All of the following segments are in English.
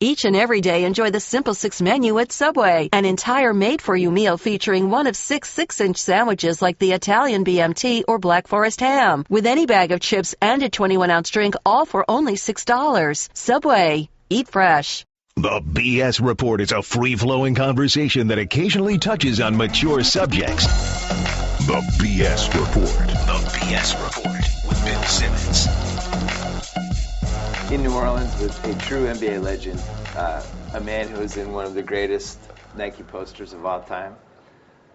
Each and every day, enjoy the Simple Six menu at Subway, an entire made-for-you meal featuring one of 6 6-inch sandwiches like the Italian BMT or Black Forest ham, with any bag of chips and a 21-ounce drink, all for only $6. Subway. Eat fresh. The BS Report is a free-flowing conversation that occasionally touches on mature subjects. The BS Report. The BS Report with Bill Simmons. In New Orleans with a true NBA legend, a man who was in one of the greatest Nike posters of all time,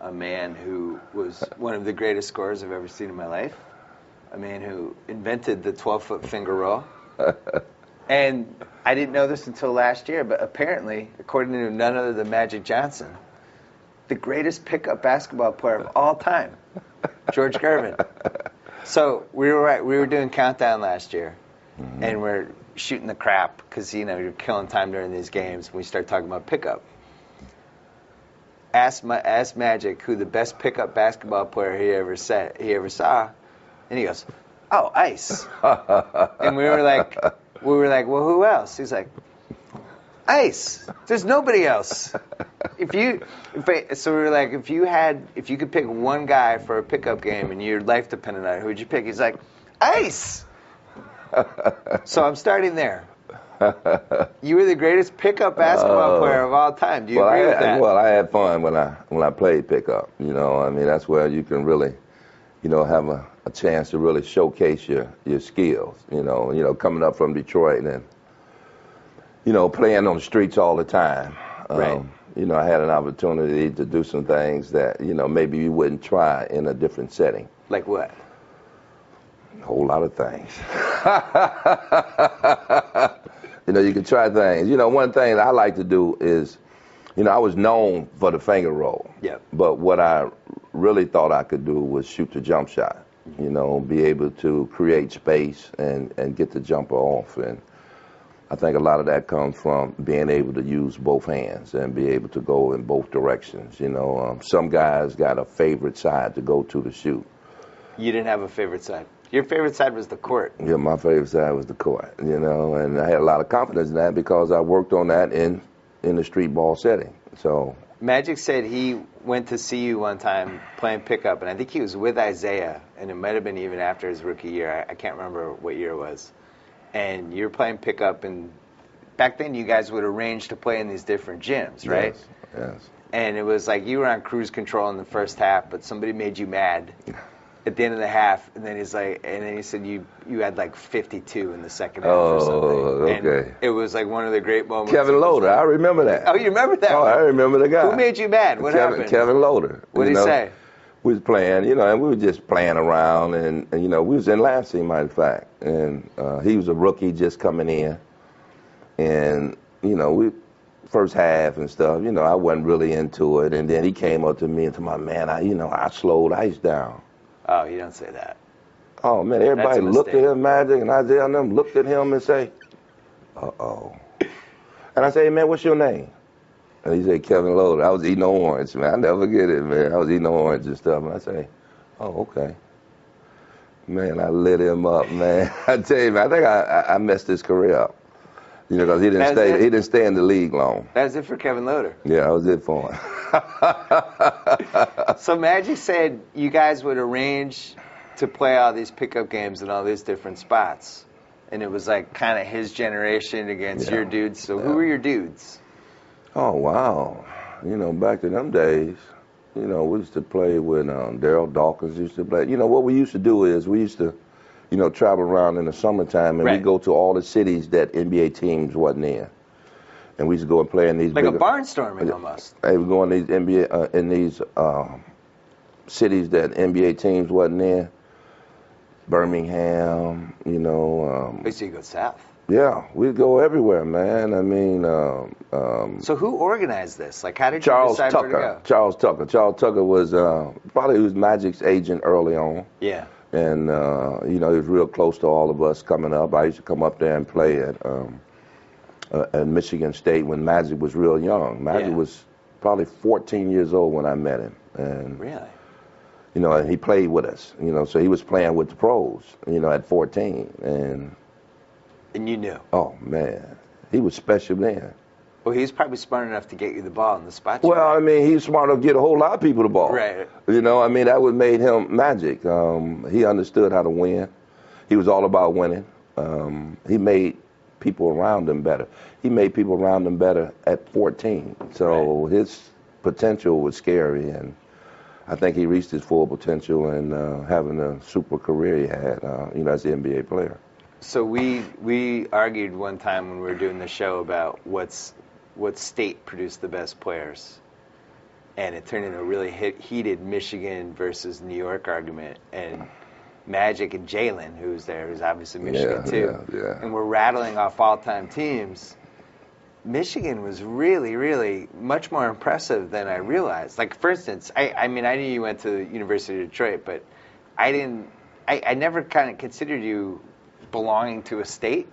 a man who was one of the greatest scorers I've ever seen in my life, a man who invented the 12-foot finger roll. And I didn't know this until last year, but apparently, according to none other than Magic Johnson, the greatest pickup basketball player of all time, George Gervin. So we were right. We were doing countdown last year, and we're shooting the crap because you're killing time during these games. We start talking about pickup. Ask Magic who the best pickup basketball player he ever saw, and he goes, "Oh, Ice." And we were like, "Well, who else?" He's like, "Ice. There's nobody else." So we were like, if you could pick one guy for a pickup game and your life depended on it, who would you pick? He's like, "Ice." So I'm starting there. You were the greatest pickup basketball player of all time. Do you agree with that? Well, I had fun when I played pickup. That's where you can really, have a chance to really showcase your skills. Coming up from Detroit and, playing on the streets all the time. Right. I had an opportunity to do some things that, maybe you wouldn't try in a different setting. Like what? A whole lot of things. You can try things. One thing that I like to do is, I was known for the finger roll. Yep. But what I really thought I could do was shoot the jump shot. Be able to create space and get the jumper off. And I think a lot of that comes from being able to use both hands and be able to go in both directions. Some guys got a favorite side to go to shoot. You didn't have a favorite side. Your favorite side was the court. Yeah, my favorite side was the court, and I had a lot of confidence in that because I worked on that in the street ball setting. So Magic said he went to see you one time playing pickup, and I think he was with Isaiah, and it might have been even after his rookie year. I can't remember what year it was. And you're playing pickup, and back then you guys would arrange to play in these different gyms, right? Yes. And it was like you were on cruise control in the first half, but somebody made you mad at the end of the half, and then he said you had like 52 in the second half or something. Oh, okay. And it was like one of the great moments. Kevin Loader, I remember that. Oh, you remember that? Oh, one? I remember the guy. Who made you mad? What happened? Kevin Loader. What did he say? We was playing, and we were just playing around, and we was in Lansing, matter of fact, and he was a rookie just coming in, and we first half and stuff, I wasn't really into it, and then he came up to me and told me, man, I slowed Ice down. Oh, you don't say that. Oh, man, everybody looked at him, Magic, and Isaiah and them looked at him and say, uh-oh. And I say, hey, man, what's your name? And he said, Kevin Loader. I was eating orange, man. I never forget it, man. I was eating orange and stuff, and I say, oh, okay. Man, I lit him up, man. I tell you, man, I think I messed his career up. Because he didn't stay in the league long. That's it for Kevin Loader. Yeah, that was it for him. So Magic said you guys would arrange to play all these pickup games in all these different spots. And it was like kind of his generation against your dudes. So who were your dudes? Oh, wow. Back in them days, we used to play with Daryl Dawkins used to play. What we used to do is we used to, travel around in the summertime, and we'd go to all the cities that NBA teams wasn't in. And we used to go and play in these like a barnstorming almost. Hey, we go in these NBA in these cities that NBA teams wasn't in. Birmingham, So you go south. Yeah, we'd go everywhere, man. I mean, so who organized this? Like, how did you decide where to go? Charles Tucker. Charles Tucker was probably he was Magic's agent early on. Yeah. And he was real close to all of us coming up. I used to come up there and play at Michigan State when Magic was real young. Magic was probably 14 years old when I met him. And really? And he played with us. So he was playing with the pros. At 14 and. And you knew? Oh man, He was special then. Well, he's probably smart enough to get you the ball in the spot. Well, I mean, he's smart enough to get a whole lot of people the ball. Right. You know, I mean, that would made him magic. He understood how to win. He was all about winning. He made people around him better. He made people around him better at 14. So his potential was scary, and I think he reached his full potential and having a super career he had, as an NBA player. So we argued one time when we were doing the show about what state produced the best players, and it turned into a really heated Michigan versus New York argument, and Magic and Jalen, who's there, who's obviously Michigan too, and we're rattling off all-time teams. Michigan was really, really much more impressive than I realized. Like, for instance, I mean, I knew you went to the University of Detroit, but I never kind of considered you belonging to a state.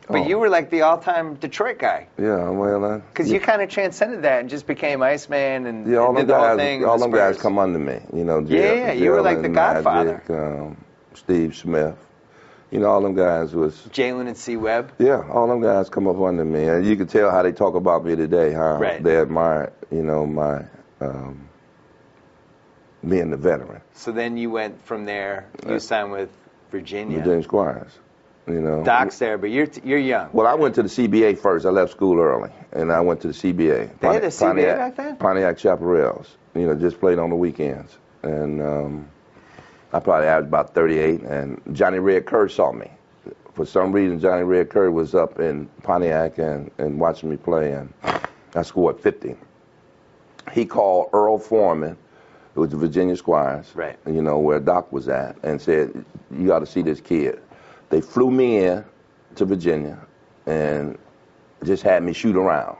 But you were like the all-time Detroit guy. Yeah, well, because you kind of transcended that and just became Iceman and did the whole thing. All them guys come under me, you know. You were like the Godfather. Magic, Steve Smith, all them guys was. Jalen and C. Webb. Yeah, all them guys come up under me, and you can tell how they talk about me today, how they admire, my being the veteran. So then you went from there. You signed with Virginia. Virginia Squires. Doc's there, but you're young. Well, I went to the CBA first. I left school early, and I went to the CBA. They had a CBA back then? Pontiac Chaparrals. Just played on the weekends. And I probably averaged about 38, and Johnny Red Kerr saw me. For some reason, Johnny Red Kerr was up in Pontiac and watching me play, and I scored 50. He called Earl Foreman, who was the Virginia Squires, where Doc was at, and said, you got to see this kid. They flew me in to Virginia and just had me shoot around.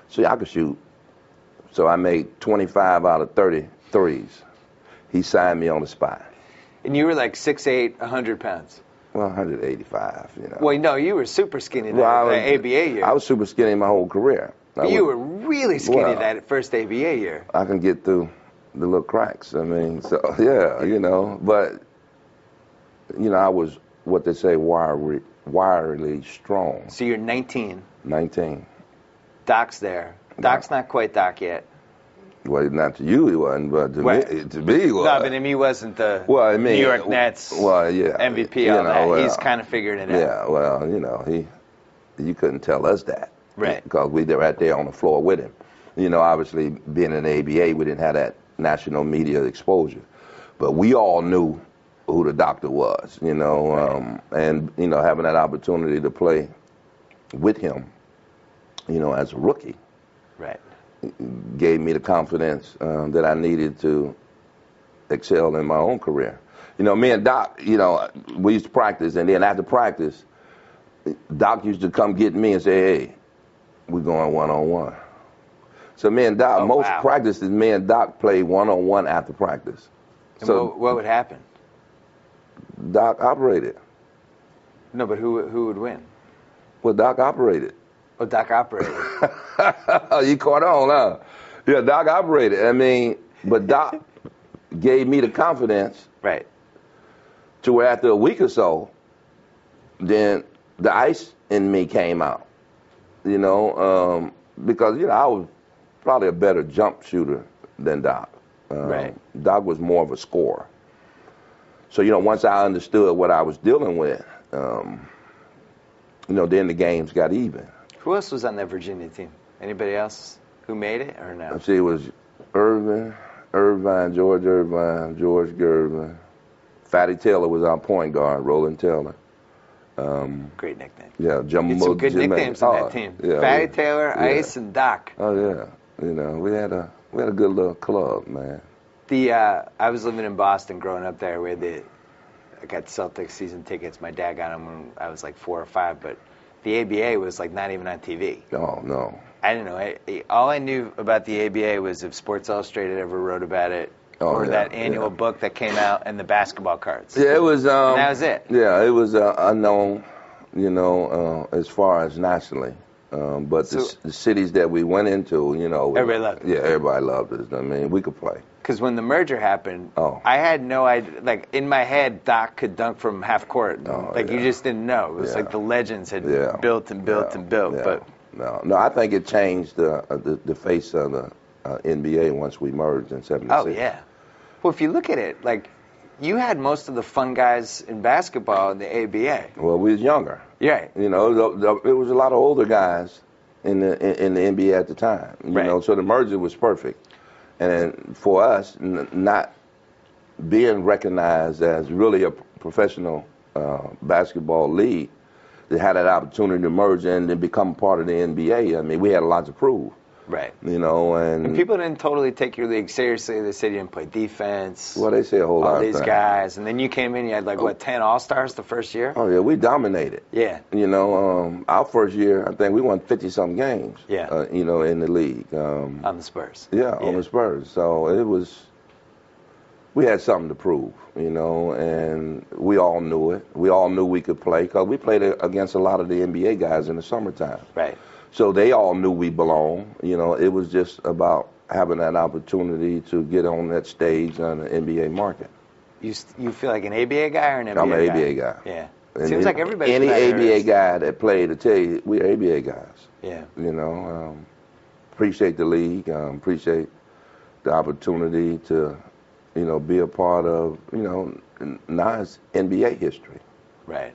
So I could shoot. So I made 25 out of 30 threes. He signed me on the spot. And you were like 6'8", 100 pounds. Well, 185, Well, no, you were super skinny that ABA year. I was super skinny my whole career. You were really skinny that first ABA year. I can get through the little cracks. I mean, so, yeah, But, I was what they say, wirily strong. So you're 19. 19. Doc's there. Doc's not quite Doc yet. Well, not to you he wasn't, but to me he was. No, but he wasn't the New York Nets MVP. He's kind of figuring it out. Yeah, well, you couldn't tell us that. Right. Because we were right there on the floor with him. Obviously, being in the ABA, we didn't have that national media exposure. But we all knew who the doctor was, and having that opportunity to play with him, as a rookie, gave me the confidence that I needed to excel in my own career. Me and Doc, we used to practice, and then after practice, Doc used to come get me and say, hey, we're going one-on-one. So me and Doc, practices, me and Doc played one-on-one after practice. And so what would happen? Doc operated. No, but who would win? Well, Doc operated. Oh, Doc operated. You caught on, huh? Yeah, Doc operated. I mean, but Doc gave me the confidence. Right. To where after a week or so, then the ice in me came out. Because, I was probably a better jump shooter than Doc. Doc was more of a scorer. So, once I understood what I was dealing with, then the games got even. Who else was on that Virginia team? Anybody else who made it or no? See, it was George Gervin. Fatty Taylor was our point guard, Roland Taylor. Great nickname. Yeah, some good nicknames on that team. Yeah, Fatty Taylor, Ice, and Doc. Oh yeah, we had a good little club, man. I was living in Boston growing up there. I got Celtics season tickets. My dad got them when I was like 4 or 5, but the ABA was like not even on TV. Oh no. I didn't know. All I knew about the ABA was if Sports Illustrated ever wrote about it, or that annual book that came out, and the basketball cards. Yeah, it was. And that was it. Yeah, it was unknown, as far as nationally. But the cities that we went into, you know, everybody loved us. Yeah, everybody loved us. I mean, we could play. Because when the merger happened, I had no idea. Like, in my head, Doc could dunk from half court. You just didn't know. It was like the legends had built and built and built. Yeah. But no, I think it changed the face of the NBA once we merged in '76. Oh, yeah. Well, if you look at it, like, you had most of the fun guys in basketball in the ABA. Well, we was younger. Right. You know, it was a lot of older guys in the NBA at the time. You know, so the merger was perfect. And for us, not being recognized as really a professional basketball league, they had that opportunity to merge and then become part of the NBA. I mean, we had a lot to prove. Right. You know, and people didn't totally take your league seriously. They said you didn't play defense. Well, they say a whole lot of these things. guys. And then you came in, you had 10 All-Stars the first year? Oh, yeah, we dominated. Yeah. You know, our first year, I think we won 50-something games. Yeah. You know, in the league. On the Spurs. Yeah, on the Spurs. So we had something to prove, you know, and we all knew it. We all knew we could play because we played against a lot of the NBA guys in the summertime. Right. So they all knew we belonged. You know, it was just about having that opportunity to get on that stage on the NBA market. You feel like an ABA guy or an NBA guy? I'm an ABA guy. Yeah. And seems like everybody. Any ABA guy that played to tell you, we're ABA guys. Yeah. You know, appreciate the league. Appreciate the opportunity to, you know, be a part of, you know, nice NBA history. Right.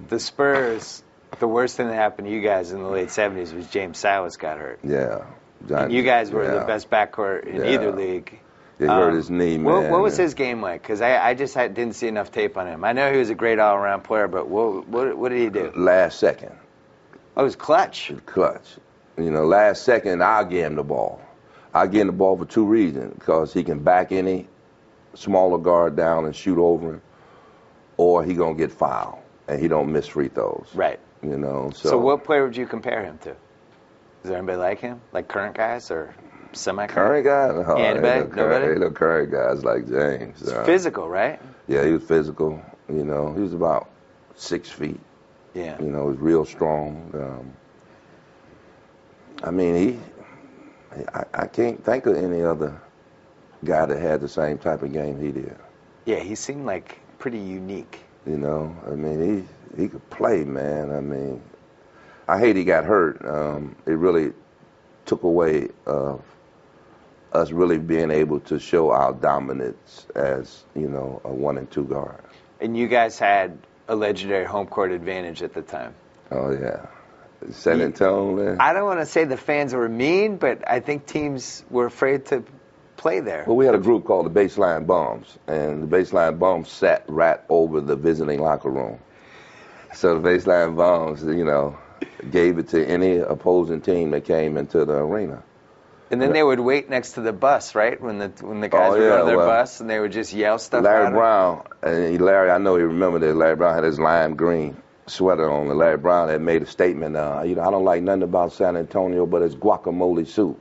The Spurs. The worst thing that happened to you guys in the late 70s was James Silas got hurt. Yeah. And you guys were the best backcourt in either league. He hurt his knee, man. What was his game like? Because I just didn't see enough tape on him. I know he was a great all-around player, but what did he do? Last second. Oh, it was clutch. Clutch. You know, last second, I'll give him the ball. I'll give him the ball for two reasons. Because he can back any smaller guard down and shoot over him, or he going to get fouled, and he don't miss free throws. Right. You know, so what player would you compare him to? Is there anybody like him? Like current guys or semi-current? Current guys? No, Nobody? Ain't no current guys like James. He's physical, right? Yeah, he was physical. You know, he was about 6 feet. Yeah. You know, he was real strong. I mean, I can't think of any other guy that had the same type of game he did. Yeah, he seemed like pretty unique. You know, I mean, he could play, man. I mean, I hate he got hurt. It really took away us really being able to show our dominance as, you know, a 1 and 2 guard. And you guys had a legendary home court advantage at the time. Oh, yeah. San Antonio, man. I don't want to say the fans were mean, but I think teams were afraid to play there. Well, we had a group called the Baseline Bums, and the Baseline Bums sat right over the visiting locker room. So the Baseline Bums, you know, gave it to any opposing team that came into the arena. And then they would wait next to the bus, right? When the guys would go to their bus, and they would just yell stuff Larry at Brown, and Larry, I know you remember that. Larry Brown had his lime green sweater on, and Larry Brown had made a statement, you know, I don't like nothing about San Antonio, but it's guacamole soup.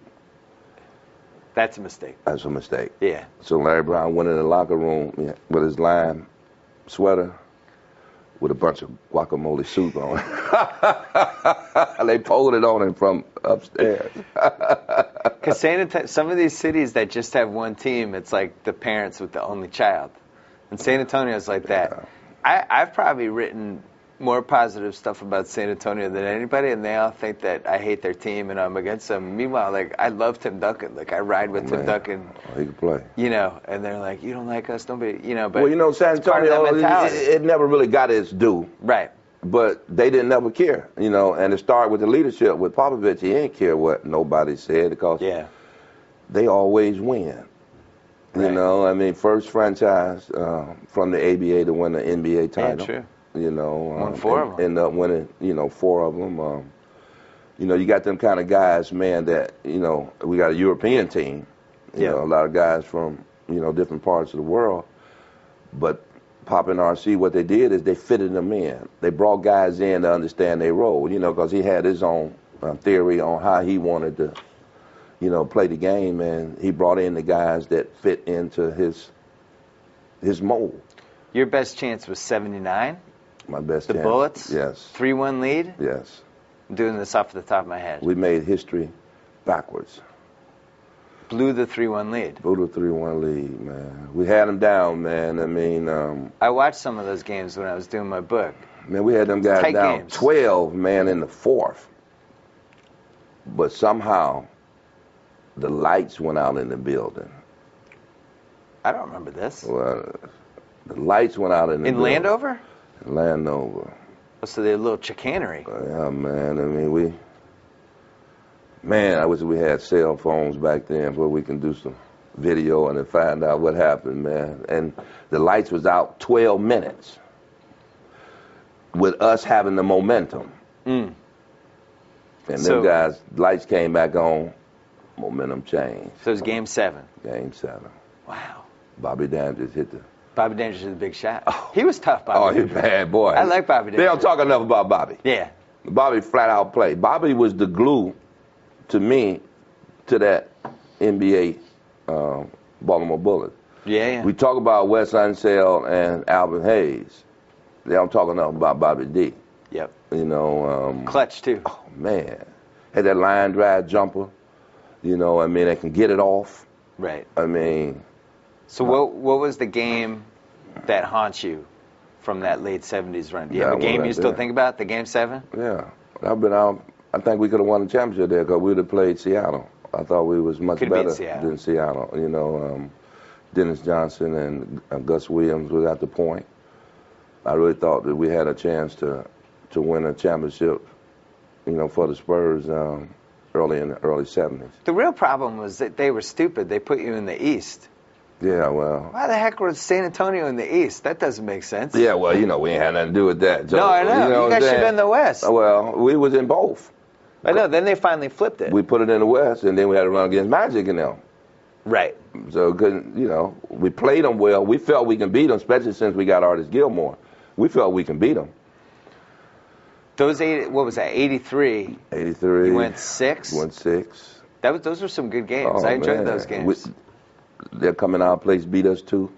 That's a mistake. That's a mistake. Yeah. So Larry Brown went in the locker room with his lime sweater with a bunch of guacamole soup on it. They pulled it on him from upstairs. Because some of these cities that just have one team, it's like the parents with the only child. And San Antonio's like that. I've probably written more positive stuff about San Antonio than anybody, and they all think that I hate their team and I'm against them. Meanwhile, like, I love Tim Duncan. Like, I ride with Tim Duncan. Oh, he can play. You know, and they're like, you don't like us, nobody, you know. But well, you know, San Antonio, it never really got its due. Right. But they didn't ever care, you know, and it started with the leadership. With Popovich, he didn't care what nobody said because they always win. Right. You know, I mean, first franchise from the ABA to win the NBA title. Yeah, true. You know, won 4 of them. End up winning, you know, 4 of them. You know, you got them kind of guys, man, that, you know, we got a European team. You know, a lot of guys from, you know, different parts of the world. But Pop and RC, what they did is they fitted them in. They brought guys in to understand their role, you know, because he had his own theory on how he wanted to, you know, play the game, and he brought in the guys that fit into his mold. Your best chance was 79? My best chance. The Bullets? Yes. 3-1 lead? Yes. I'm doing this off the top of my head. We made history backwards. Blew the 3-1 lead. Blew the 3-1 lead, man. We had them down, man. I mean, I watched some of those games when I was doing my book. Man, we had them guys Tight down games. 12, man, in the fourth. But somehow, the lights went out in the building. I don't remember this. Well, the lights went out in the building. In Landover? In Landover. Oh, so they're a little chicanery. Yeah, man. I mean, I wish we had cell phones back then where we can do some video and then find out what happened, man. And the lights was out 12 minutes with us having the momentum. And them guys, lights came back on, momentum changed. So it was Game 7. Game 7. Wow. Bobby Dandridge hit the... Bobby Dandridge hit the big shot. Oh. He was tough, Bobby. Oh, he's a bad boy. I like Bobby Dandridge. They don't talk enough about Bobby. Yeah. Bobby flat out played. Bobby was the glue to me to that NBA Baltimore Bullets. Yeah. We talk about Wes Unseld and Alvin Hayes. They don't talk enough about Bobby D. Yep. You know. Clutch, too. Oh, man. Had that line drive jumper. You know, I mean, they can get it off. Right. I mean. So what was the game that haunts you from that late 70s run? Do you have a game you still think about, the Game 7? Yeah. I've been out. I think we could have won the championship there because we would have played Seattle. I thought we was much better than Seattle. You know, Dennis Johnson and Gus Williams was at the point. I really thought that we had a chance to win a championship, you know, for the Spurs early in the early 70s. The real problem was that they were stupid. They put you in the East. Yeah, well. Why the heck was San Antonio in the East? That doesn't make sense. Yeah, well, you know, we ain't had nothing to do with that. No, I know. You guys should have been in the West. Well, we was in both. I know. Then they finally flipped it. We put it in the West, and then we had to run against Magic and them. Right. So, you know, we played them well. We felt we can beat them, especially since we got Artis Gilmore. We felt we can beat them. Those what was that, 83? 83. You went 6? Went 6. Those were some good games. Oh, I enjoyed man. those games. They'll come in our place, beat us 2.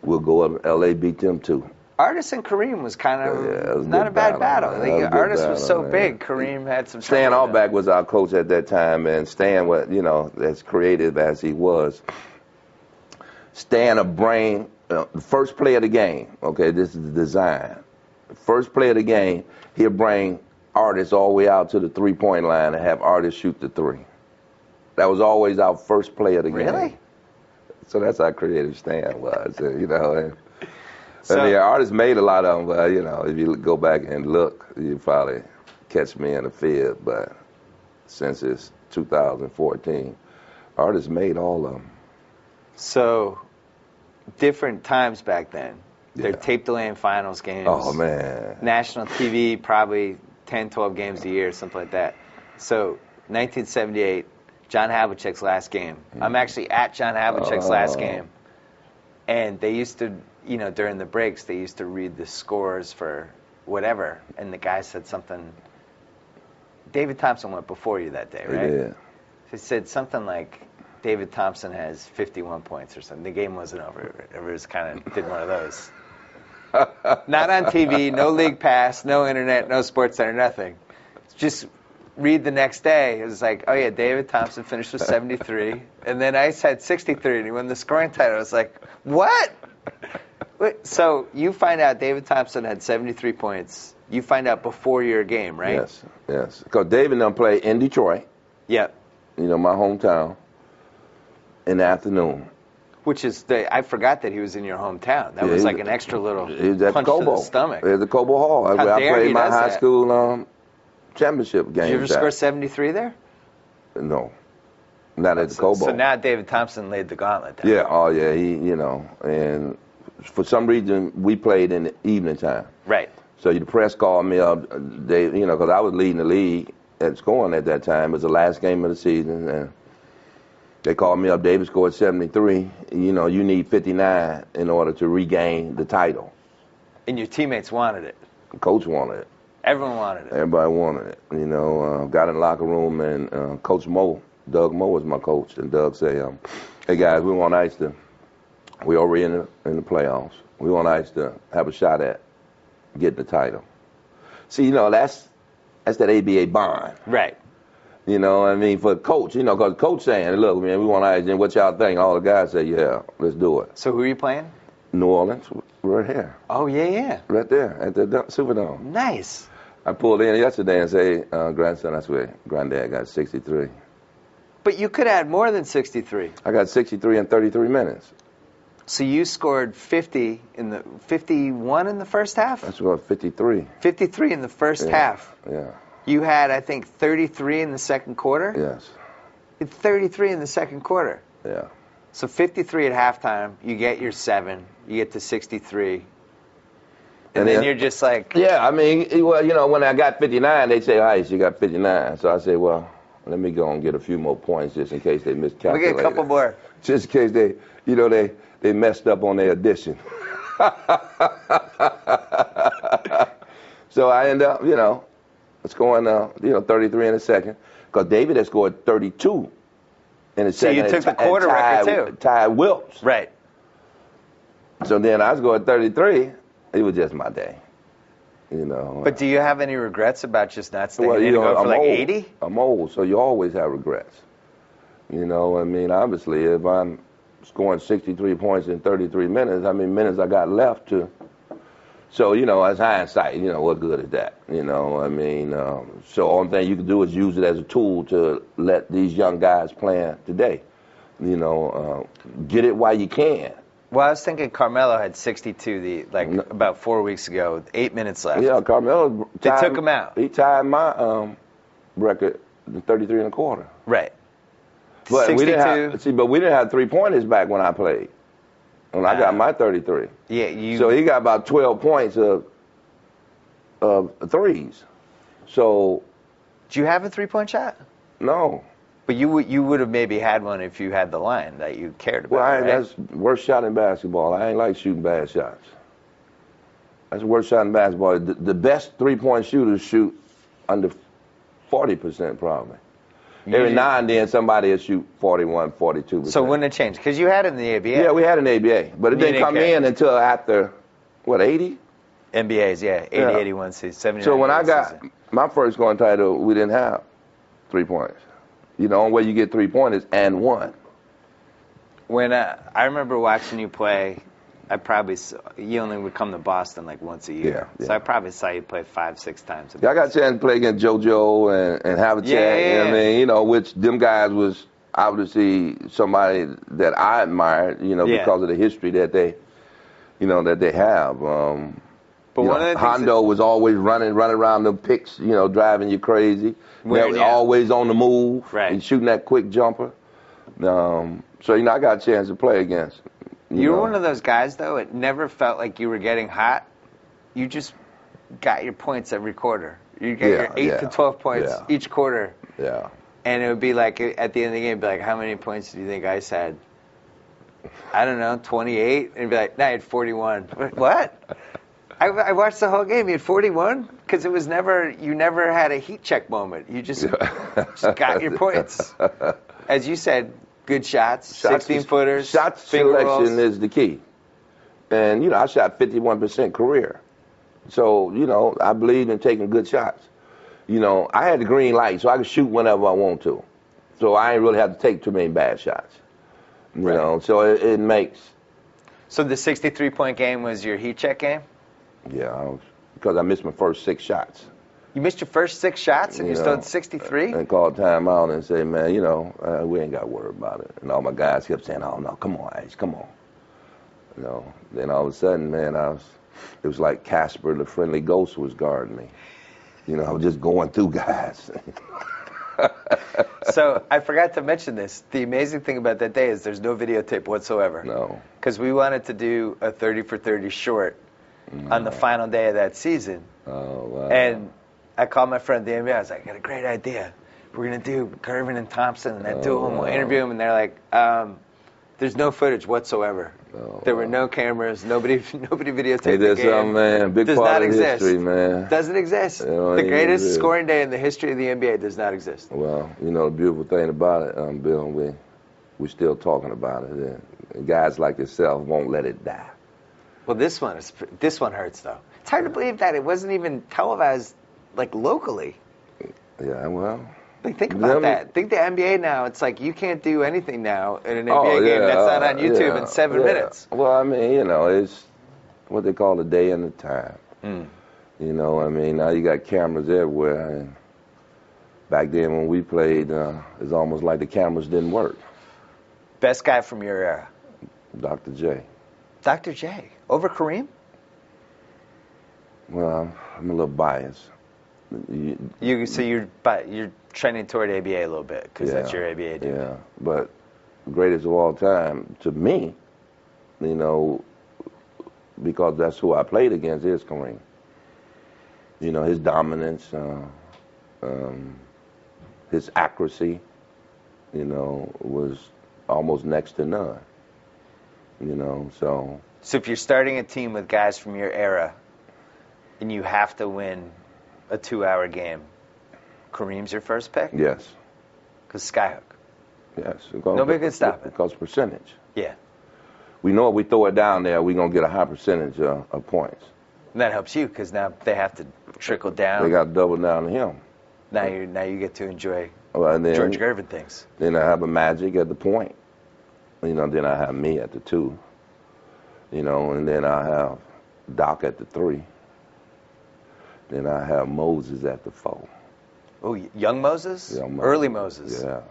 We'll go up to L.A., beat them 2. Artis and Kareem was kind of not a bad battle. Artis was so big. Kareem had some. Stan Albeck was our coach at that time, and Stan was, you know, as creative as he was. Stan a brain. The first play of the game. Okay, this is the design. The first play of the game, he'll bring Artis all the way out to the 3-point line and have Artis shoot the 3. That was always our first play of the game. Really? So that's how creative Stan was, you know. And the artists made a lot of them, but, you know, if you go back and look, you probably catch me in a fib. But since it's 2014, artists made all of them. So, different times back then. They're tape delaying finals games. Oh, man. National TV, probably 10, 12 games a year, something like that. So, 1978, John Havlicek's last game. I'm actually at John Havlicek's last game. And they used to, you know, during the breaks, they used to read the scores for whatever. And the guy said something. David Thompson went before you that day, right? Yeah. He said something like, David Thompson has 51 points or something. The game wasn't over. It was kind of did one of those. Not on TV, no league pass, no internet, no sports center, nothing. Just read the next day. It was like, oh yeah, David Thompson finished with 73, and then Ice had 63, and he won the scoring title. I was like, what? Wait, so you find out David Thompson had 73 points. You find out before your game, right? Yes. Because David done play in Detroit. Yep. You know, my hometown. In the afternoon. Which is I forgot that he was in your hometown. That was like an extra little punch to the stomach. At the Cobo Hall. That's where I played my high school championship game. Did you ever score 73 there? No. Not at the Cobo. So now David Thompson laid the gauntlet down. Yeah, oh yeah, he, you know, and for some reason we played in the evening time. Right. So the press called me up, they, you know, because I was leading the league at scoring at that time. It was the last game of the season, and they called me up. David scored 73. You know, you need 59 in order to regain the title. And your teammates wanted it. The coach wanted it. Everyone wanted it. Everybody wanted it. You know, got in the locker room, and Coach Moe, Doug Moe was my coach, and Doug said, hey guys, we want Ice to, we already in the playoffs. We want Ice to have a shot at getting the title. See, you know, that's That's that ABA bond. Right. You know, I mean, for coach, you know, because coach saying, look, man, we want Iceman. What y'all think? All the guys say, yeah, let's do it. So who are you playing? New Orleans, right here. Oh, yeah. Right there at the Superdome. Nice. I pulled in yesterday and say, grandson, I swear, granddad got 63. But you could add more than 63. I got 63 in 33 minutes. So you scored 51 in the first half? That's what, 53. 53 in the first half. Yeah. You had, I think, 33 in the second quarter? Yes. You had 33 in the second quarter. Yeah. So 53 at halftime, you get your 7, you get to 63. And then you're just like... Yeah, I mean, well, you know, when I got 59, they say, Ice, you got 59. So I say, well, let me go and get a few more points just in case they miscalculated. We get a couple more. Just in case they, you know, they messed up on their addition. So I end up, you know, scoring, 33 in a second. Because David had scored 32 in a second. So you took the quarter record, too. Tied Wilkes. Right. So then I scored 33. It was just my day. You know. But do you have any regrets about just not staying in you know, and go for like old. 80? I'm old, so you always have regrets. You know, I mean, obviously, if I'm scoring 63 points in 33 minutes, how many minutes I got left to... So, you know, as hindsight, you know, what good is that? You know, I mean, so only thing you can do is use it as a tool to let these young guys playing today, you know, get it while you can. Well, I was thinking Carmelo had 62 about 4 weeks ago, with 8 minutes left. Yeah, Carmelo... They took him out. He tied my record, 33 and a quarter. Right. But 62. we didn't have 3-pointers back when I played. When I got my 33. Yeah, So he got about 12 points of threes. So... Do you have a 3-point shot? No. But you would have maybe had one if you had the line that you cared about, right? That's the worst shot in basketball. I ain't like shooting bad shots. That's the worst shot in basketball. The best 3-point shooters shoot under 40% probably. Every now and then somebody will shoot 41, 42%. So when it changed? Because you had it in the ABA. Yeah, we had an ABA. But it didn't come in until after, 80? NBAs, yeah. 80, 81 season, 79. So when I got my first going title, we didn't have 3 points. You know, the only way you get 3 pointers and one. When I remember watching you play, you only would come to Boston like once a year. Yeah. So I probably saw you play 5-6 times. Yeah, I got a chance to play against JoJo and have a chance. Yeah. You know what I mean? You know, which them guys was obviously somebody that I admired, you know, because of the history that they have. But one of the Hondo was always running around the picks, you know, driving you crazy. Always on the move. Right. And shooting that quick jumper. So, you know, I got a chance to play against. You were one of those guys, though. It never felt like you were getting hot. You just got your points every quarter. You get your 8 to 12 points each quarter. Yeah. And it would be like, at the end of the game, it'd be like, how many points do you think Ice had? I don't know, 28? And it'd be like, no, I had 41. What? I watched the whole game. You had 41? Because it was you never had a heat check moment. You just got your points. As you said, good shots 16-footers. Shot selection is the key. And, you know, I shot 51% career. So, you know, I believe in taking good shots. You know, I had the green light, so I could shoot whenever I want to. So I ain't really have to take too many bad shots. You know, so it makes... So the 63-point game was your heat check game? Yeah, because I missed my first 6 shots. You missed your first 6 shots and you still had 63? And called timeout and say, man, you know, we ain't got to worry about it. And all my guys kept saying, oh, no, come on, Ice, come on. You know, then all of a sudden, man, it was like Casper, the friendly ghost, was guarding me. You know, I was just going through guys. So I forgot to mention this. The amazing thing about that day is there's no videotape whatsoever. No. Because we wanted to do a 30 for 30 short on the final day of that season. Oh, wow. And I called my friend at the NBA. I was like, I got a great idea. We're going to do Gervin and Thompson and that duo, and we'll interview them. And they're like, there's no footage whatsoever. There were no cameras. Nobody videotaped the game. Something, man. Big does part not of exist. history, man. Doesn't exist. The greatest scoring day in the history of the NBA does not exist. Well, you know, the beautiful thing about it, Bill, we're still talking about it. And guys like yourself won't let it die. Well, this one hurts, though. It's hard to believe that it wasn't even televised, like, locally. Yeah, well. Like, think about that. Think the NBA now. It's like you can't do anything now in an NBA Oh, yeah, game that's not on YouTube in 7 minutes. Well, I mean, it's what they call a day and a time. You know, I mean, now you got cameras everywhere. And back then when we played, it's almost like the cameras didn't work. Best guy from your era? Dr. J. Dr. J. Over Kareem? Well, I'm a little biased. So you're trending toward ABA a little bit because that's your ABA dude. Yeah, but greatest of all time to me, you know, because that's who I played against, is Kareem. You know, his dominance, his accuracy, you know, was almost next to none. You know, so. So if you're starting a team with guys from your era, and you have to win a 2-hour game, Kareem's your first pick? Yes. Because Skyhook. Yes. Nobody can stop it. Because percentage. Yeah. We know if we throw it down there, we're going to get a high percentage of points. And that helps you because now they have to trickle down. They got to double down to him. Now you get to enjoy and then, George Gervin things. Then I have a Magic at the point. You know, then I have me at the 2. You know, and then I have Doc at the 3. Then I have Moses at the 4. Oh, young Moses? Young Moses. Early Moses? Yeah.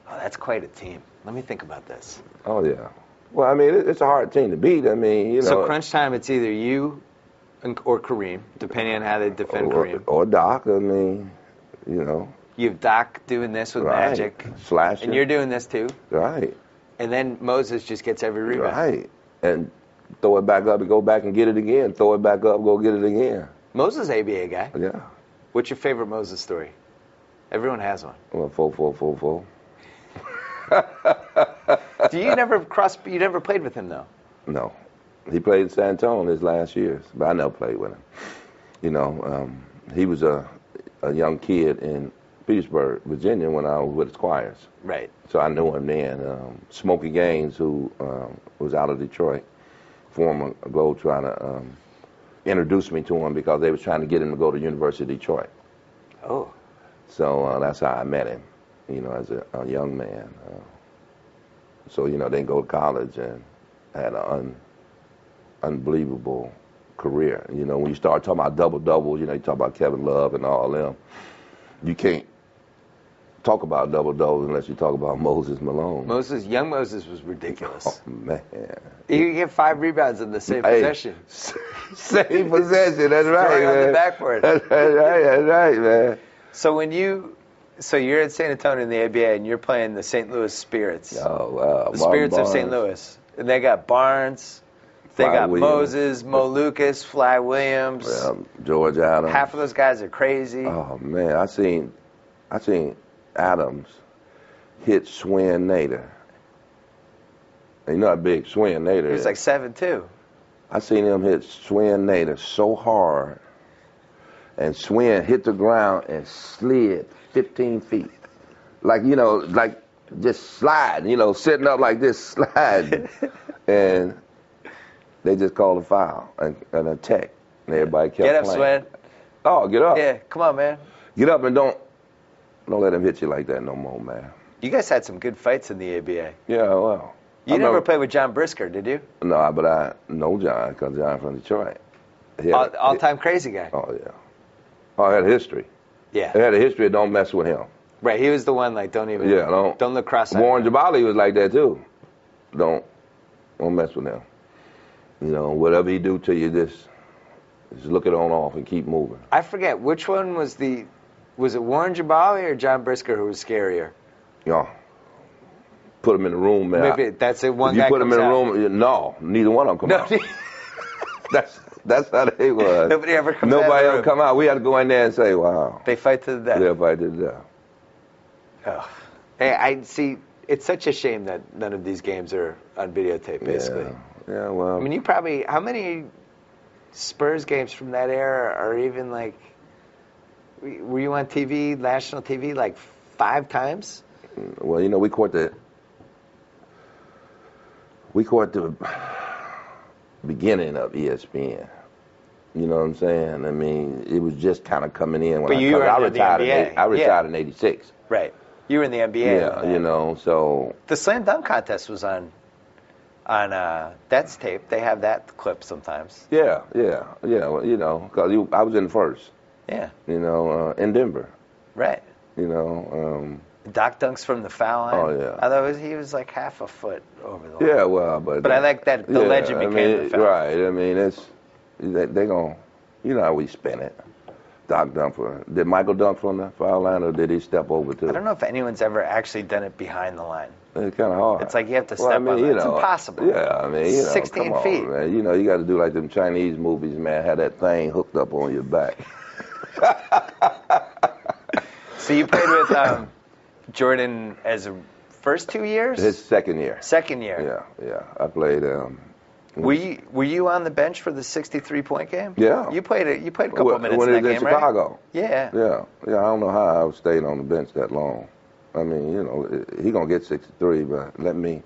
Oh, that's quite a team. Let me think about this. Oh, yeah. Well, I mean, it's a hard team to beat. I mean, you know. So crunch time, it's either you or Kareem, depending on how they defend Kareem. Or Doc. I mean, you know. You have Doc doing this with Magic. Slashing. And you're doing this too. Right. And then Moses just gets every rebound. Right. And throw it back up and go back and get it again. Throw it back up, go get it again. Moses ABA guy. Yeah. What's your favorite Moses story? Everyone has one. Well, 4-4-4-4. You never played with him though? No. He played in San Antonio his last years, but I never played with him. You know, he was a young kid in Petersburg, Virginia, when I was with the Squires. Right. So I knew him then. Smokey Gaines, who was out of Detroit, former Globetrotter, introduced me to him because they were trying to get him to go to University of Detroit. Oh. So that's how I met him, you know, as a young man. So, you know, then go to college and had an unbelievable career. You know, when you start talking about double-doubles, you know, you talk about Kevin Love and all them, you can't talk about double-doubles unless you talk about Moses Malone. Young Moses was ridiculous. Oh, man. You can get 5 rebounds in the same possession. Same possession, that's right, man. On the backboard. That's right, man. So you're at San Antonio in the ABA and you're playing the St. Louis Spirits. Oh, wow. The Spirits of St. Louis. And they got Barnes, they got Moses, Mo Lucas, Fly Williams. George Adams. Half of those guys are crazy. Oh, man. I seen Adams hit Swin Nader. And you know how big Swin Nader is. He was like 7'2". I seen him hit Swin Nader so hard, and Swin hit the ground and slid 15 feet. Like, you know, like just sliding, you know, sitting up like this, sliding. And they just called a foul and a tech. And everybody kept playing. Get up, Swin. Oh, get up. Yeah, come on, man. Get up and don't let him hit you like that no more, man. You guys had some good fights in the ABA. Yeah, well. You never played with John Brisker, did you? No, but I know John because John from Detroit. All-time crazy guy. Oh, yeah. Oh, he had a history. Yeah. He had a history of don't mess with him. Right, he was the one, like, don't look cross-eyed. Warren Jabali was like that, too. Don't mess with him. You know, whatever he do to you, just look it on off and keep moving. I forget, which one was it Warren Jabali or John Brisker who was scarier? Yeah. Put him in the room, man. Maybe that's it. One if guy you put him in the out. room, no, neither one of them come out. That's how they was. Nobody ever comes Nobody out ever come out. We had to go in there and say, wow. They fight to the death. They fight to the death. Oh. Hey, I see. It's such a shame that none of these games are on videotape, basically. Yeah, well. I mean, how many Spurs games from that era are even like, were you on TV, national TV, like 5 times? Well, you know, we caught the beginning of ESPN. You know what I'm saying? I mean, it was just kind of coming in when but you were I in retired. the NBA. I retired in '86. Right. You were in the NBA. Yeah, you know, so the slam dunk contest was on that's tape. They have that clip sometimes. Yeah. Well, you know, because I was in first. Yeah. You know, in Denver. Right. You know. Doc dunks from the foul line. Oh yeah. Although he was like half a foot over the line. Yeah, well, but I like that the legend became the foul. Right. I mean, they gonna, you know how we spin it. Doc dunk did Michael dunk from the foul line, or did he step over too? I don't know if anyone's ever actually done it behind the line. It's kind of hard. It's like you have to step on it. It's impossible. Yeah, I mean, you know, 16 come on, feet. Man. You know, you got to do like them Chinese movies, man. Have that thing hooked up on your back. So you played with Jordan as a first 2 years? His second year. Second year. Yeah. I played. Were you on the bench for the 63-point game? Yeah. You played a couple of minutes when in it that was game, in Chicago. Right? Yeah. Yeah. I don't know how I stayed on the bench that long. I mean, you know, he gonna get 63, but let me,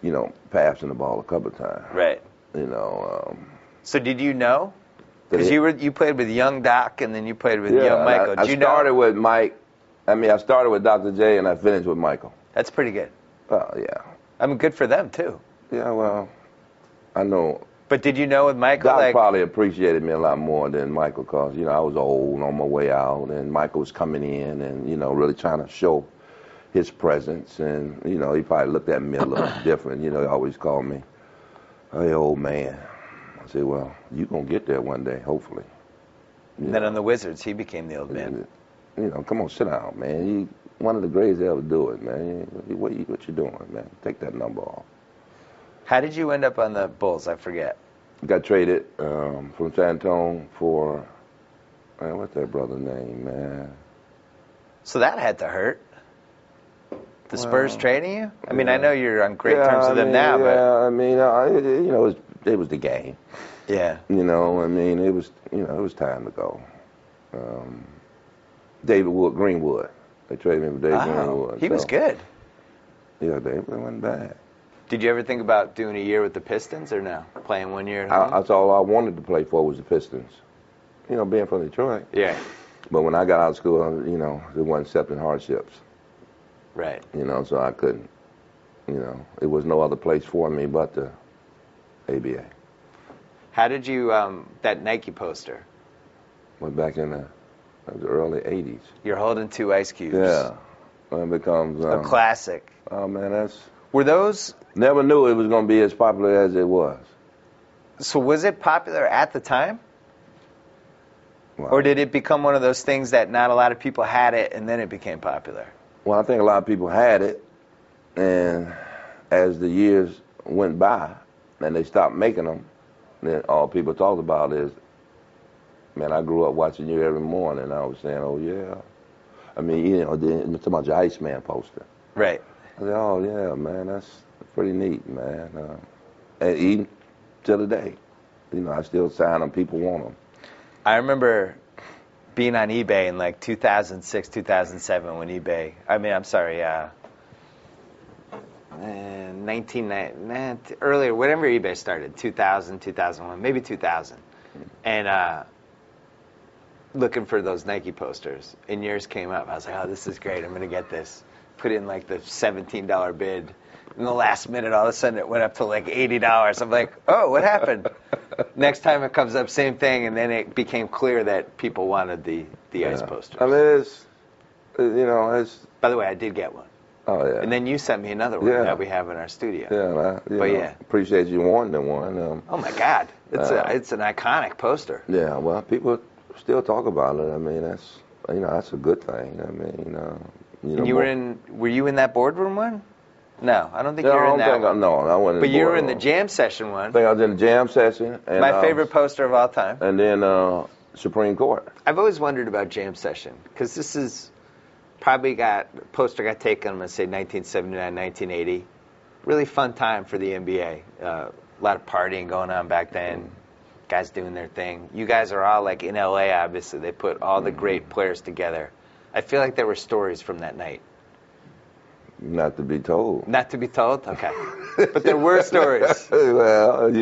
you know, passing the ball a couple of times. Right. You know. So did you know? Because you played with young Doc and then you played with young Michael. I started with Mike. I mean, I started with Dr. J and I finished with Michael. That's pretty good. Oh yeah. I mean, good for them too. Yeah, well, I know. But did you know with Michael? Doc probably appreciated me a lot more than Michael, because, you know, I was old on my way out, and Michael was coming in and, you know, really trying to show his presence. And, you know, he probably looked at me a little different. You know, he always called me, "Hey, old man." I said, "Well, you going to get there one day, hopefully." And then on the Wizards, he became the old man. You know, come on, sit down, man. You one of the greatest to ever do it, man. What you doing, man? Take that number off. How did you end up on the Bulls? I forget. Got traded from San Antonio for, man, what's that brother's name, man? So that had to hurt. The Spurs trading you? I mean, I know you're on great terms with them now, but I mean, you know, it was the game. Yeah. You know, I mean, it was time to go. David Greenwood. They traded me for David Greenwood. He was good. Yeah, David wasn't bad. Did you ever think about doing a year with the Pistons or no? Playing 1 year at home? That's all I wanted to play for was the Pistons. You know, being from Detroit. Yeah. But when I got out of school, you know, it wasn't accepting hardships. Right. You know, so I couldn't. You know, it was no other place for me but the ABA. How did you, that Nike poster? Went back in the early 80s. You're holding 2 ice cubes. Yeah. When it becomes... a classic. Oh, man, that's... Were those... Never knew it was going to be as popular as it was. So was it popular at the time? Wow. Or did it become one of those things that not a lot of people had it and then it became popular? Well, I think a lot of people had it, and as the years went by and they stopped making them, then all people talked about is, man, I grew up watching you every morning. I was saying, oh, yeah. I mean, you know, talking about your Iceman poster. Right. I said, oh, yeah, man, that's pretty neat, man. And even to the day, you know, I still sign them. People want them. I remember being on eBay in like 2006, 2007 when eBay, earlier, whenever eBay started, 2000, 2001, maybe 2000. And looking for those Nike posters. And yours came up. I was like, oh, this is great. I'm going to get this. Put in like the $17 bid. In the last minute, all of a sudden, it went up to like $80. I'm like, oh, what happened? Next time it comes up, same thing. And then it became clear that people wanted the ice posters. I mean, it's, you know, it's... By the way, I did get one. Oh, yeah. And then you sent me another one that we have in our studio. Yeah, appreciate you wanting one. Oh, my God. It's an iconic poster. Yeah, well, people still talk about it. I mean, that's, you know, that's a good thing. I mean, you know. Were you in that boardroom one? No, I don't think you were in that one. No, I wasn't in the boardroom. But you were in the jam session one. I think I was in the jam session. And, my favorite poster of all time. And then Supreme Court. I've always wondered about jam session, because this is probably poster got taken, I'm going to say 1979, 1980. Really fun time for the NBA. A lot of partying going on back then. Guys doing their thing. You guys are all like in LA, obviously. They put all the great players together. I feel like there were stories from that night. Not to be told. Not to be told? Okay. But there were stories. Well,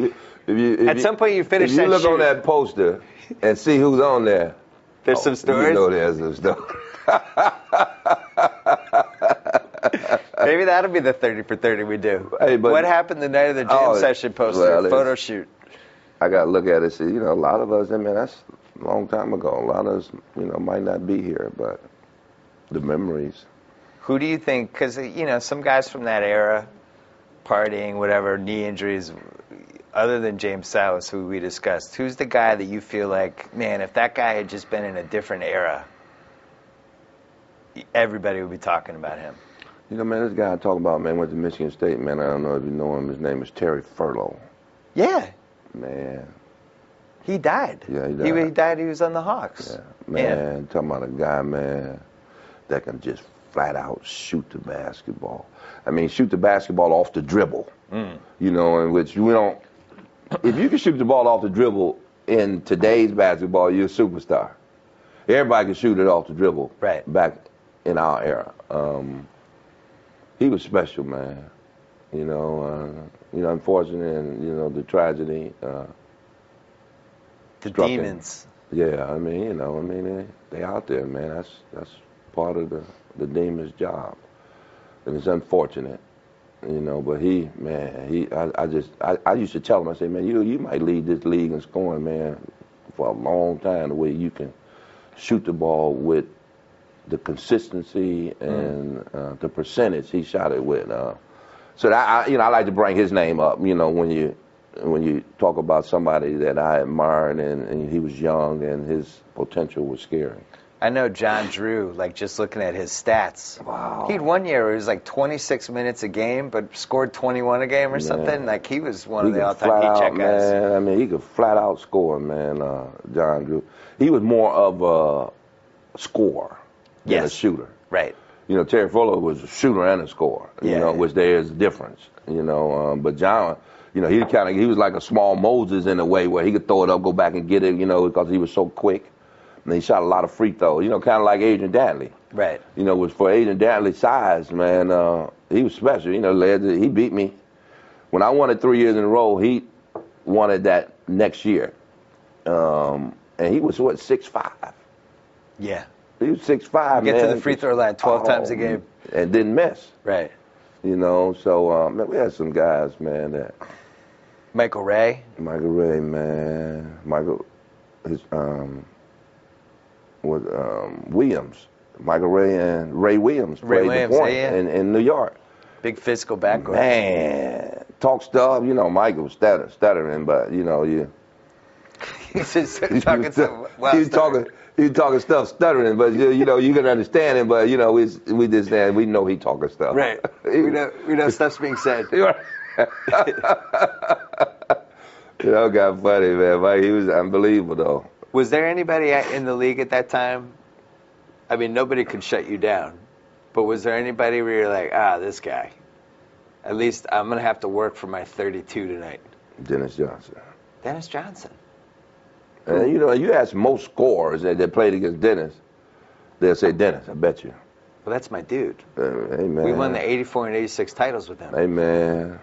At some point you finish that If you look shoot. on that poster and see who's on there, There's some stories. You know there's some stories. Maybe that'll be the 30 for 30 we do. Hey, but, what happened the night of the jam session poster, photo shoot? I got to look at it and see, a lot of us, that's a long time ago. A lot of us, might not be here, but the memories. Who do you think, because, some guys from that era, partying, whatever, knee injuries, other than James Salas, who we discussed, who's the guy that you feel like, man, if that guy had just been in a different era, everybody would be talking about him? This guy I talk about, went to Michigan State, man. I don't know if you know him. His name is Terry Furlow. Yeah. Man. He died. Yeah, he died. He died. He was on the Hawks. Yeah. Man, talking about a guy, man, that can just flat out shoot the basketball. Shoot the basketball off the dribble. In which we don't. If you can shoot the ball off the dribble in today's basketball, you're a superstar. Everybody can shoot it off the dribble. Right. Back in our era. He was special, man. Unfortunately, and the tragedy. The demons. Yeah, they out there, man. That's part of the demon's job, and it's unfortunate, But I used to tell him, I said, man, you might lead this league in scoring, man, for a long time. The way you can shoot the ball with the consistency and the percentage he shot it with. So that I like to bring his name up. When you talk about somebody that I admired and he was young and his potential was scary. I know John Drew, just looking at his stats. Wow. He had one year where it was 26 minutes a game, but scored 21 a game or something. He was one of the all-time heat check guys. Man, he could flat out score, man, John Drew. He was more of a scorer than a shooter. Right. Terry Fuller was a shooter and a scorer, which there is a difference, But John, he was like a small Moses in a way where he could throw it up, go back and get it, because he was so quick. And he shot a lot of free throws, kind of like Adrian Dantley. Right. Was for Adrian Dantley's size, man, he was special. He beat me. When I won it 3 years in a row, he won it that next year. And he was, 6'5"? Yeah. He was 6'5", Get man. to the free throw line 12 times a game. And didn't miss. Right. So, man, we had some guys, man, that... Michael Ray, man. Williams. Michael Ray and Ray Williams played the point in New York. Big physical background. Man, talk stuff. Michael was stuttering, but, you... He's talking stuff stuttering, but you can understand him. But we know he talking stuff. Right. we know stuff's being said. Got funny, man. Mike, he was unbelievable, though. Was there anybody in the league at that time? Nobody could shut you down, but was there anybody where you're like, this guy? At least I'm gonna have to work for my 32 tonight. Dennis Johnson. Dennis Johnson. And you ask most scorers that played against Dennis, they'll say Dennis. I bet you. Well, that's my dude. Hey, man. We won the 84 and 86 titles with him. Hey, man.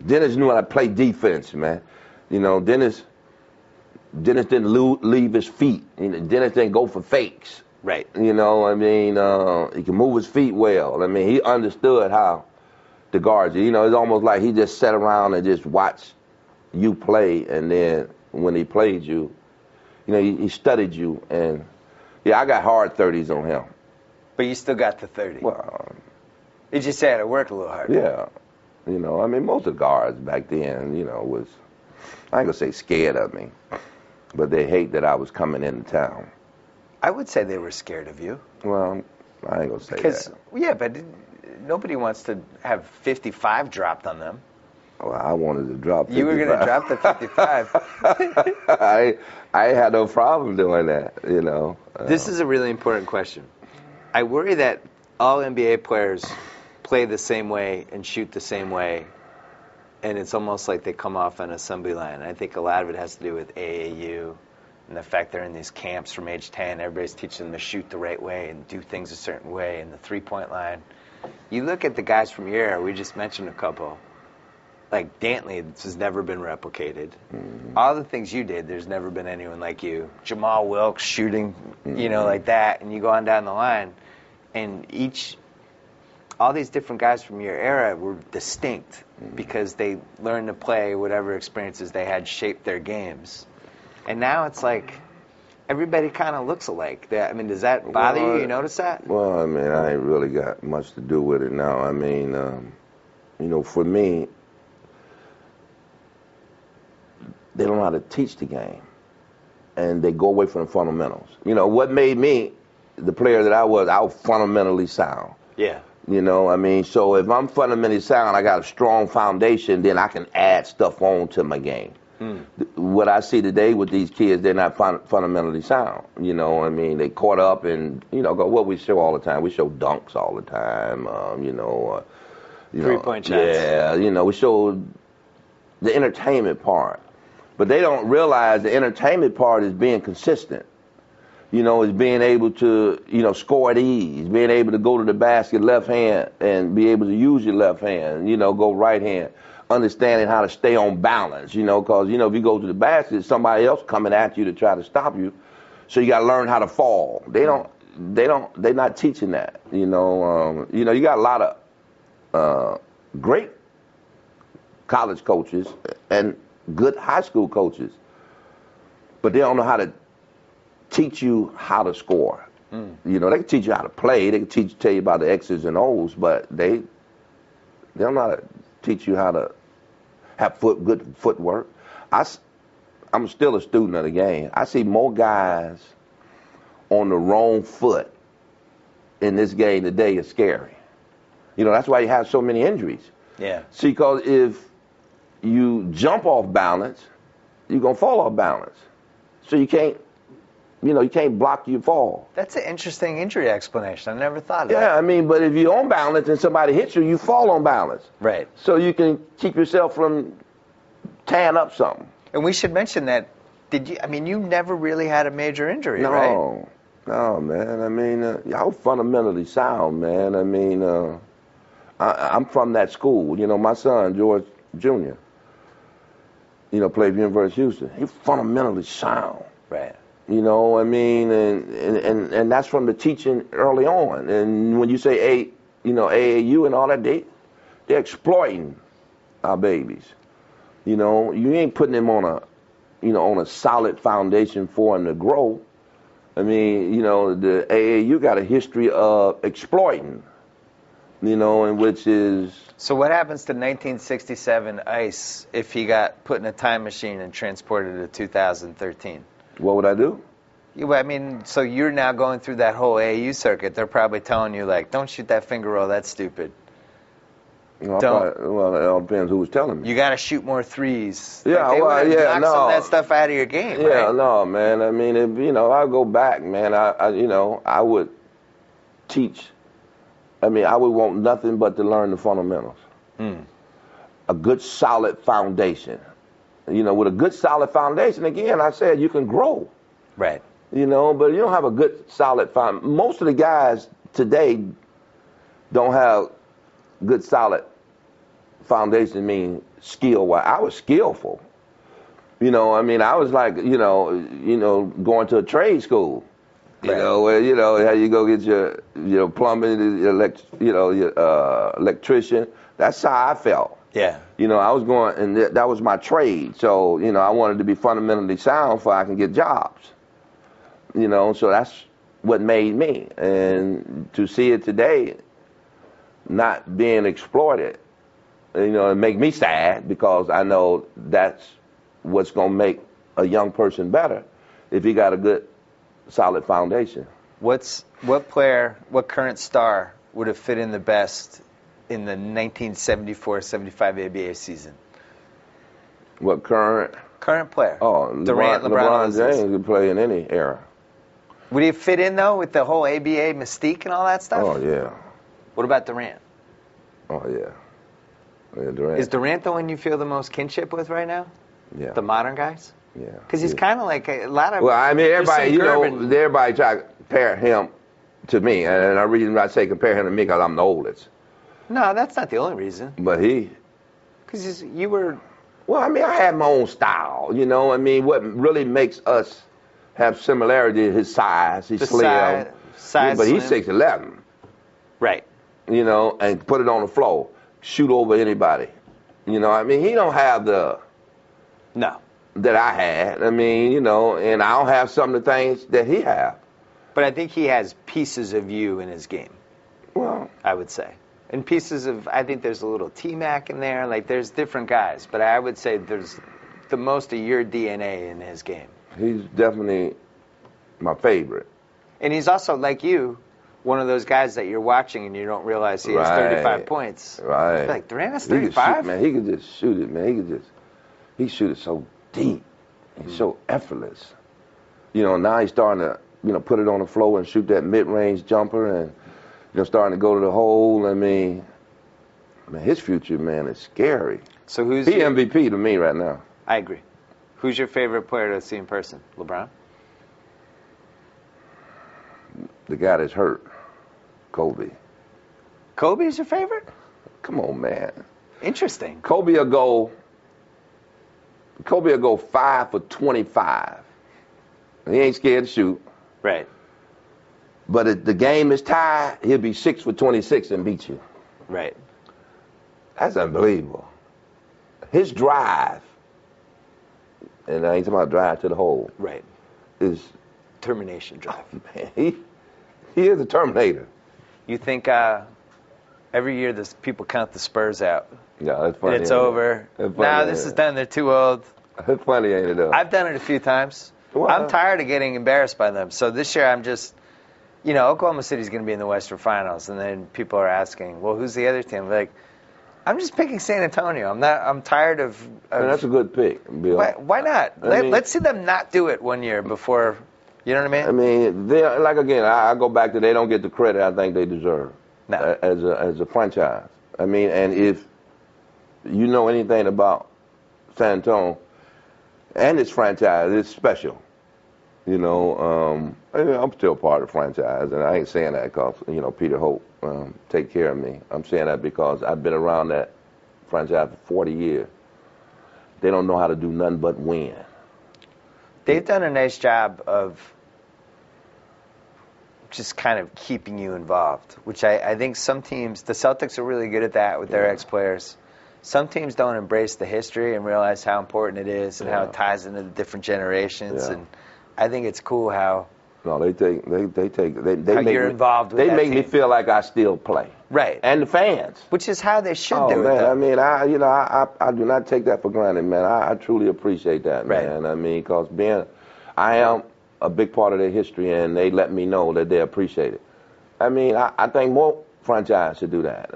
Dennis knew how to play defense, man. Dennis didn't leave his feet. Dennis didn't go for fakes. Right. He can move his feet well. He understood how to guard you. It's almost like he just sat around and just watched you play, and then when he played you, he studied you, and I got hard 30s on him. But you still got the 30. Well, you just had to work a little harder. Yeah. Most of the guards back then, was, I ain't gonna say scared of me, but they hate that I was coming into town. I would say they were scared of you. Well, I ain't gonna say that. Yeah, but nobody wants to have 55 dropped on them. Well, I wanted to drop 55. You were going to drop the 55. I had no problem doing that, This is a really important question. I worry that all NBA players play the same way and shoot the same way, and it's almost like they come off an assembly line. I think a lot of it has to do with AAU and the fact they're in these camps from age 10. Everybody's teaching them to shoot the right way and do things a certain way, and the three-point line. You look at the guys from your era, we just mentioned a couple. like Dantley, this has never been replicated. All the things you did, there's never been anyone like you. Jamal Wilkes shooting, like that, and you go on down the line, and all these different guys from your era were distinct because they learned to play whatever experiences they had shaped their games. And now it's like everybody kind of looks alike. I mean, does that bother you? You notice that? Well, I mean, I ain't really got much to do with it now. I mean, for me, they don't know how to teach the game, and they go away from the fundamentals. What made me the player that I was fundamentally sound. Yeah. So if I'm fundamentally sound, I got a strong foundation, then I can add stuff on to my game. What I see today with these kids, they're not fundamentally sound. They caught up and, what we show all the time. We show dunks all the time, 3-point shots. Yeah, we show the entertainment part. But they don't realize the entertainment part is being consistent. Is being able to, score at ease, being able to go to the basket left hand and be able to use your left hand, go right hand, understanding how to stay on balance, because, if you go to the basket, somebody else coming at you to try to stop you. So you got to learn how to fall. They're not teaching that, you got a lot of great college coaches and good high school coaches, but they don't know how to teach you how to score. They can teach you how to play. They can tell you about the X's and O's, but they don't know how to teach you how to have good footwork. I'm still a student of the game. I see more guys on the wrong foot in this game today is scary. That's why you have so many injuries. Yeah. See, because if you jump off balance, you're going to fall off balance. So you can't block your fall. That's an interesting injury explanation. I never thought of that. Yeah, but if you're on balance and somebody hits you, you fall on balance. Right. So you can keep yourself from tearing up something. And we should mention that, you never really had a major injury, right? No, man. I was fundamentally sound, man. I'm from that school. My son, George Jr., played for University of Houston. He's fundamentally sound. Right. And that's from the teaching early on. And when you say AAU and all that, they're exploiting our babies. You ain't putting them on a solid foundation for them to grow. The AAU got a history of exploiting, and which is. So what happens to 1967 Ice if he got put in a time machine and transported to 2013? What would I do? So you're now going through that whole AAU circuit. They're probably telling you, don't shoot that finger roll. That's stupid. It all depends who was telling me. You got to shoot more threes. Yeah, knock some of that stuff out of your game, yeah, right? no, man. I go back, man. I would teach. I would want nothing but to learn the fundamentals. A good, solid foundation. With a good, solid foundation, again, I said you can grow. Right. But you don't have a good, solid foundation. Most of the guys today don't have good, solid foundation, mean skill-wise. I was skillful. I was like, going to a trade school. Where how you go get your plumbing, your electrician. That's how I felt. Yeah. I was going, and that was my trade. So, I wanted to be fundamentally sound so I can get jobs. So that's what made me. And to see it today not being exploited, it make me sad because I know that's what's going to make a young person better if he got a good, solid foundation. What current star would have fit in the best in the 1974-75 ABA season? What current player? Oh, Durant, LeBron James could play in any era. Would he fit in, though, with the whole ABA mystique and all that stuff? Oh, yeah. What about Durant? Oh, yeah. Yeah, Durant. Is Durant the one you feel the most kinship with right now? Yeah. The modern guys? Yeah. Because he's kind of like a lot of... Well, everybody, everybody try to compare him to me. And the reason I say compare him to me because I'm the oldest. No, that's not the only reason. But he Because you were... Well, I mean, I had my own style, you know. I mean, what really makes us have similarity is his size. He's slim. Size but he's slim. 6'11". Right. You know, and put it on the floor. Shoot over anybody. You know, I mean, he don't have the... No. That I had. I mean, you know, and I don't have some of the things that he have. But I think he has pieces of you in his game. Well, I would say. And pieces of, I think there's a little T-Mac in there. Like, there's different guys. But I would say there's the most of your DNA in his game. He's definitely my favorite. And he's also, like you, one of those guys that you're watching and you don't realize he has 35 points. Right. You're like, Duran has 35? Man, he could just shoot it, man. He shoot it so deep. He's so effortless. You know, now he's starting to, you know, put it on the floor and shoot that mid-range jumper and, you know, starting to go to the hole. I mean, his future, man, is scary. So who's he MVP to me right now. I agree. Who's your favorite player to see in person? LeBron? The guy that's hurt. Kobe. Kobe's your favorite? Come on, man. Interesting. Kobe will go 5 for 25. He ain't scared to shoot. Right. But if the game is tied, he'll be 6 for 26 and beat you. Right. That's unbelievable. His drive, and I ain't talking about drive to the hole. Right. Is termination drive. Man, he is a Terminator. You think every year people count the Spurs out? Yeah, that's funny. And it's over. Now this is done. They're too old. It's funny, ain't it? Though? I've done it a few times. Well, I'm tired of getting embarrassed by them. So this year I'm just, you know, Oklahoma City's going to be in the Western Finals, and then people are asking, well, who's the other team? Like, I'm just picking San Antonio. I'm tired of. That's a good pick, Bill. Why not? Let's see them not do it one year before. You know what I mean? I mean, like again, I go back to they don't get the credit I think they deserve. No. As a franchise. I mean, and if you know anything about San Antonio and its franchise, it's special. You know, I'm still part of the franchise, and I ain't saying that because, you know, Peter Hope take care of me. I'm saying that because I've been around that franchise for 40 years. They don't know how to do nothing but win. They've done a nice job of just kind of keeping you involved, which I think some teams, the Celtics are really good at that with their ex-players. Some teams don't embrace the history and realize how important it is and how it ties into the different generations. And I think it's cool how. No, they how make you're me, involved with they that make me team. feel like I still play. Right. And the fans. Which is how they should do man, it. Though. I mean, I do not take that for granted, man. I truly appreciate that, man. I mean, because I am a big part of their history, and they let me know that they appreciate it. I mean, I think more franchises should do that.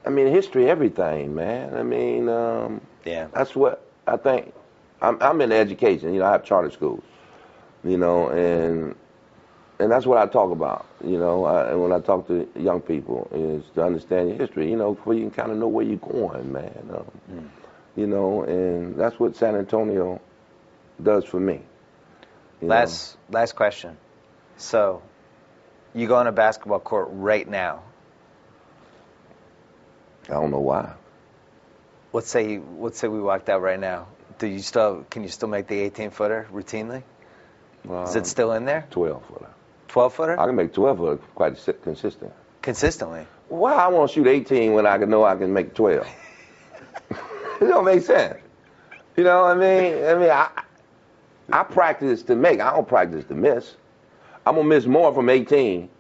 I mean, history, everything, man. I mean, that's what I think. I'm in education. You know, I have charter schools. You know, and that's what I talk about. You know, and when I talk to young people, is to understand your history. You know, where you can kind of know where you're going, man. You know, and that's what San Antonio does for me. Last question. So, you go on a basketball court right now. I don't know why. Let's say we walked out right now. Can you still make the 18-footer routinely? Is it still in there? 12-footer. 12-footer? I can make 12-footer quite consistent. Consistently? Why I want to shoot 18 when I know I can make 12? It don't make sense. You know what I mean? I practice to make. I don't practice to miss. I'm going to miss more from 18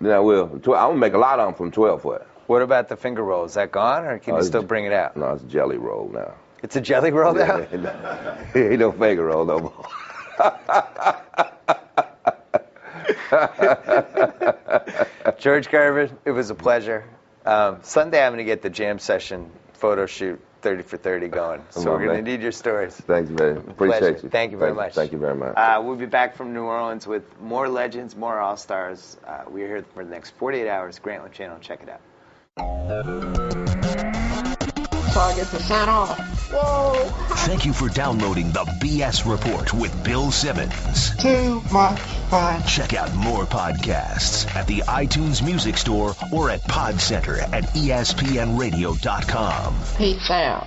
than I will from 12. I'm going to make a lot of them from 12-foot. What about the finger roll? Is that gone, or can you still bring it out? No, it's a jelly roll now. It's a jelly roll now? Ain't no finger roll no more. George Gervin, it was a pleasure. Sunday I'm going to get the jam session photo shoot 30 for 30 going. So we're going to need your stories. Thanks, man. Appreciate you. Thank you very much. Thank you very much. We'll be back from New Orleans with more legends, more All-Stars. We're here for the next 48 hours. Grantland Channel. Check it out. until I get the sign off. Whoa. Thank you for downloading the BS Report with Bill Simmons. Too much fun. Check out more podcasts at the iTunes Music Store or at Podcenter at ESPNradio.com. Peace out.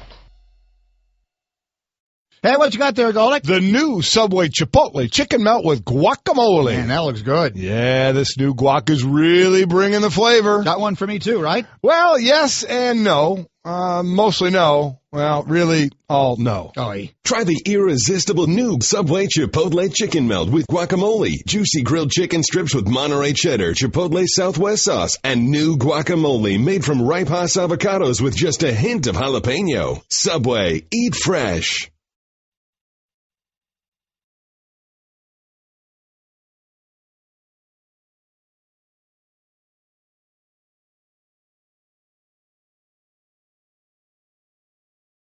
Hey, what you got there, Golick? The new Subway Chipotle chicken melt with guacamole. Man, that looks good. Yeah, this new guac is really bringing the flavor. Got one for me too, right? Well, yes and no. Mostly no. Well, really, all no. Try the irresistible new Subway Chipotle chicken melt with guacamole, juicy grilled chicken strips with Monterey cheddar, Chipotle Southwest sauce, and new guacamole made from ripe Hass avocados with just a hint of jalapeno. Subway, eat fresh.